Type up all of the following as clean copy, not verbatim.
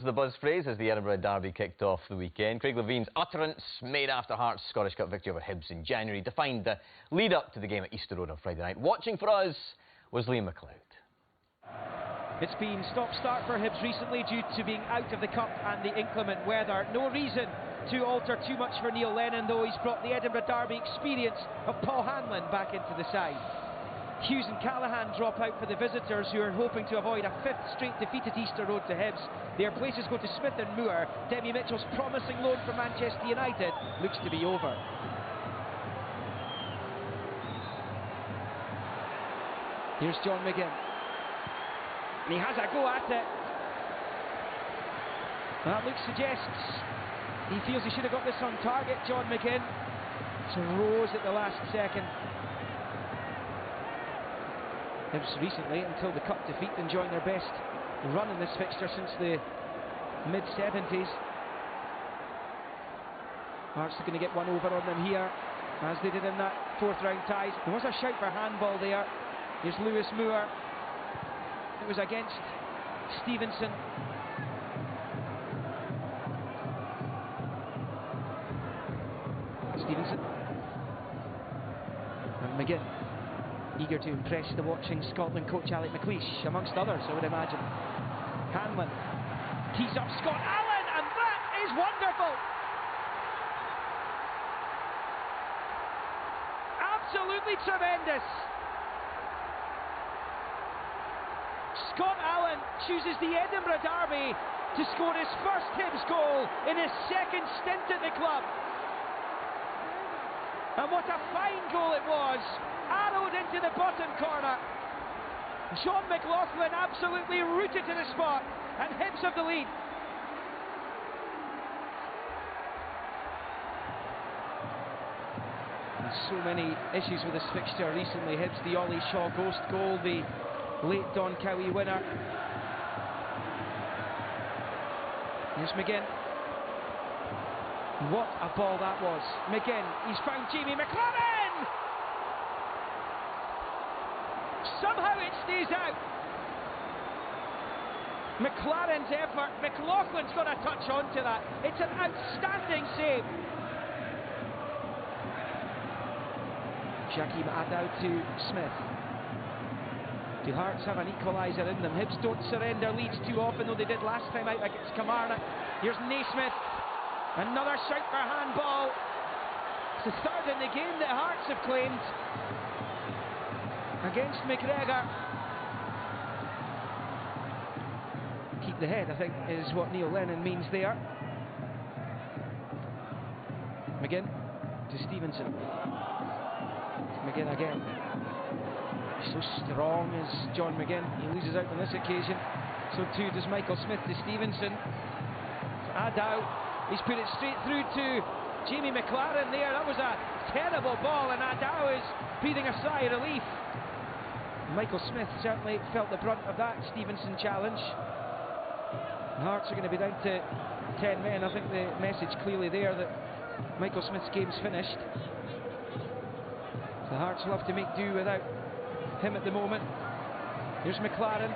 The buzz phrase as the Edinburgh derby kicked off the weekend. Craig Levine's utterance, made after Hearts' Scottish Cup victory over Hibs in January, defined the lead-up to the game at Easter Road on Friday night. Watching for us was Liam McLeod. It's been stop-start for Hibs recently due to being out of the Cup and the inclement weather. No reason to alter too much for Neil Lennon, though he's brought the Edinburgh derby experience of Paul Hanlon back into the side. Hughes and Callaghan drop out for the visitors, who are hoping to avoid a fifth straight defeat at Easter Road to Hibs. Their places go to Smith and Moore. Demi Mitchell's promising loan from Manchester United looks to be over. Here's John McGinn. And he has a go at it. That look suggests he feels he should have got this on target, John McGinn. So rose at the last second. Hibs recently, until the Cup defeat, enjoying their best run in this fixture since the mid-70s. Hearts are going to get one over on them here, as they did in that fourth round ties. There was a shout for handball there. Here's Lewis Moore. It was against Stevenson. Stevenson. And McGinn, eager to impress the watching Scotland coach Alec McLeish, amongst others, I would imagine. Hanlon keys up Scott Allen, and that is wonderful! Absolutely tremendous! Scott Allen chooses the Edinburgh derby to score his first Hibs goal in his second stint at the club. And what a fine goal it was, arrowed into the bottom corner. John McLaughlin absolutely rooted to the spot, and Hibs have the lead. And so many issues with this fixture recently. Hibs, the Ollie Shaw ghost goal, the late Don Cowie winner. Here's McGinn. What a ball that was. McGinn, he's found Jamie McLaren! Somehow it stays out. McLaren's effort, McLaughlin's got a touch onto that. It's an outstanding save. Shaquem Adow to Smith. Do Hearts have an equaliser in them? Hibs don't surrender leads too often, though they did last time out against Kilmarnock. Here's Naismith. Another shout for handball. It's the third in the game that Hearts have claimed against McGregor. Keep the head, I think, is what Neil Lennon means there. McGinn to Stevenson. McGinn again. So strong is John McGinn. He loses out on this occasion. So too does Michael Smith to Stevenson. Adow, he's put it straight through to Jamie McLaren there. That was a terrible ball, and Adow is breathing a sigh of relief. Michael Smith certainly felt the brunt of that Stevenson challenge. The Hearts are going to be down to 10 men. I think the message clearly there that Michael Smith's game's finished. The Hearts will have to make do without him at the moment. Here's McLaren.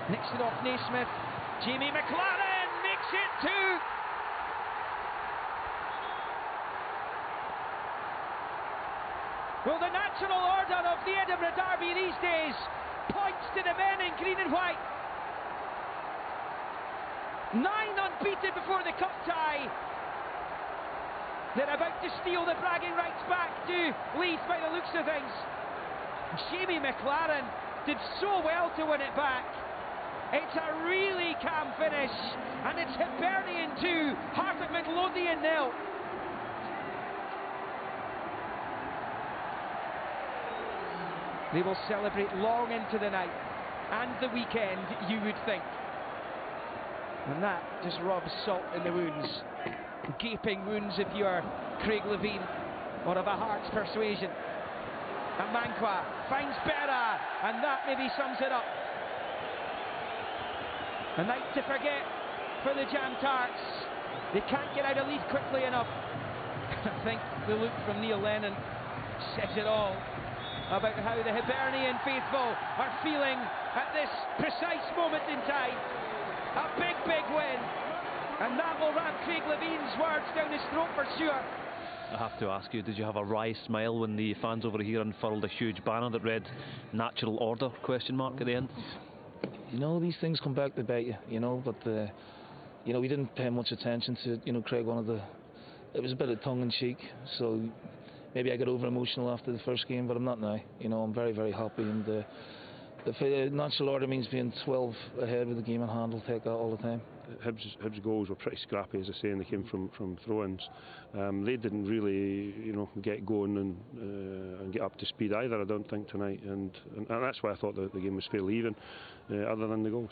Nicks it off Naismith. Jamie McLaren makes it two. Well, the natural order of the Edinburgh derby these days points to the men in green and white. 9 unbeaten before the cup tie. They're about to steal the bragging rights back to Leeds by the looks of things. Jamie McLaren did so well to win it back. It's a really calm finish, and it's Hibernian 2, Heart of Midlothian 0. They will celebrate long into the night and the weekend, you would think. And that just rubs salt in the wounds. Gaping wounds if you are Craig Levine, or of a Hearts persuasion. And Manqua finds Berra, and that maybe sums it up. A night to forget for the Jam Tarts. They can't get out of lead quickly enough. I think the look from Neil Lennon says it all about how the Hibernian faithful are feeling at this precise moment in time. A big, big win. And that will ram Craig Levine's words down his throat for sure. I have to ask you, did you have a wry smile when the fans over here unfurled a huge banner that read "Natural Order?" at the end? You know, these things come back to bite you, you know, but you know, we didn't pay much attention to it. You know, Craig it was a bit of tongue-in-cheek, so maybe I got over-emotional after the first game, but I'm not now. You know, I'm very, very happy, and the natural order means being 12 ahead with the game in hand. We'll take that all the time. Hibs goals were pretty scrappy, as I say, and they came from throw-ins. They didn't really, you know, get going and get up to speed either, I don't think, tonight, and that's why I thought the game was fairly even, other than the goals.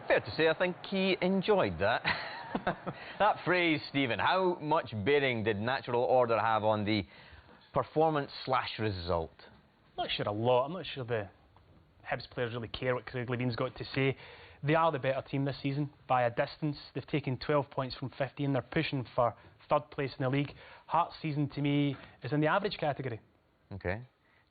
Fair to say, I think he enjoyed that. That phrase, Stephen, how much bearing did natural order have on the performance/result? I'm not sure a lot. I'm not sure the Hibs players really care what Craig Levine's got to say. They are the better team this season by a distance. They've taken 12 points from 15. They're pushing for third place in the league. Hearts' season, to me, is in the average category. OK.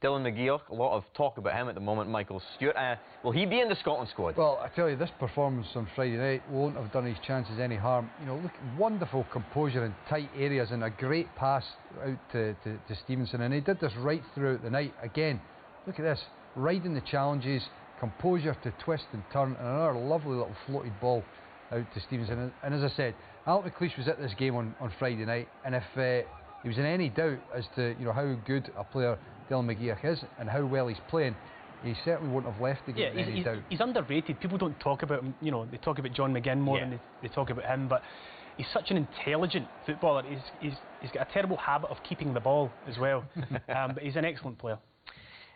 Dylan McGeoch, a lot of talk about him at the moment. Michael Stewart, will he be in the Scotland squad? Well, I tell you, this performance on Friday night won't have done his chances any harm. You know, look, wonderful composure in tight areas and a great pass out to Stevenson, and he did this right throughout the night. Again, look at this, riding the challenges, composure to twist and turn, and another lovely little floated ball out to Stevenson. And as I said, Alton McLeish was at this game on Friday night, and if he was in any doubt as to, you know, how good a player Dylan McGeoch is and how well he's playing, he certainly wouldn't have left the game in any doubt. He's underrated. People don't talk about him. You know, they talk about John McGinn more than they talk about him, but he's such an intelligent footballer. He's got a terrible habit of keeping the ball as well, but he's an excellent player.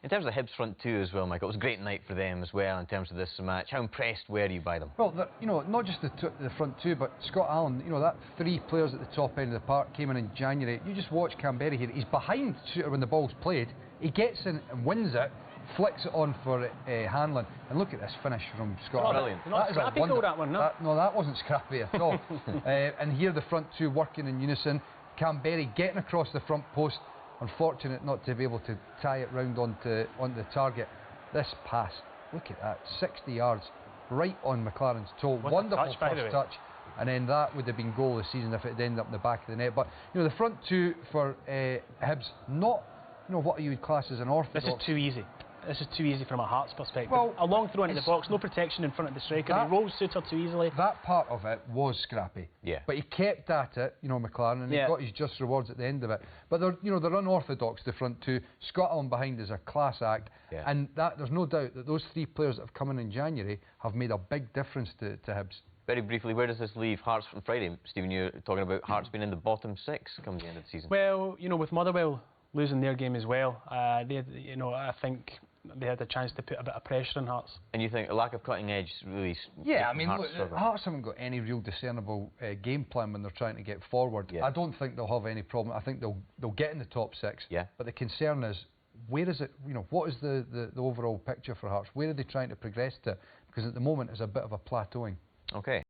In terms of the Hibs front two as well, Michael, it was a great night for them as well in terms of this match. How impressed were you by them? Well, you know, not just the front two, but Scott Allen, you know, that three players at the top end of the park came in January. You just watch Canberra here. He's behind Shooter when the ball's played. He gets in and wins it, flicks it on for Hanlon. And look at this finish from Scott Allen. Brilliant. Not scrappy goal, that one, no? No, that wasn't scrappy at all. And here the front two working in unison. Canberra getting across the front post. Unfortunate not to be able to tie it round onto the target. This pass, look at that, 60 yards, right on McLaren's toe. Wonderful first touch. And then that would have been goal this season if it had ended up in the back of the net. But you know, the front two for Hibs, not, you know, what you would class as an orthodox. This is too easy. This is too easy from a Hearts perspective. Well, a long throw into the box, no protection in front of the striker. He rolls Suter too easily. That part of it was scrappy. Yeah. But he kept at it, you know, McLaren, and he got his just rewards at the end of it. But they're, you know, they're unorthodox, the front two. Scott Allen behind is a class act, and there's no doubt that those three players that have come in January have made a big difference to Hibs. Very briefly, where does this leave Hearts on Friday? Stephen, you're talking about Hearts being in the bottom six come the end of the season. Well, you know, with Motherwell losing their game as well, you know, I think they had a chance to put a bit of pressure on Hearts. And you think a lack of cutting edge really? Yeah, I mean, Hearts haven't got any real discernible game plan when they're trying to get forward. I don't think they'll have any problem. I think they'll get in the top six. But the concern is, where is it? You know, what is the overall picture for Hearts? Where are they trying to progress to? Because at the moment, it's a bit of a plateauing. Okay.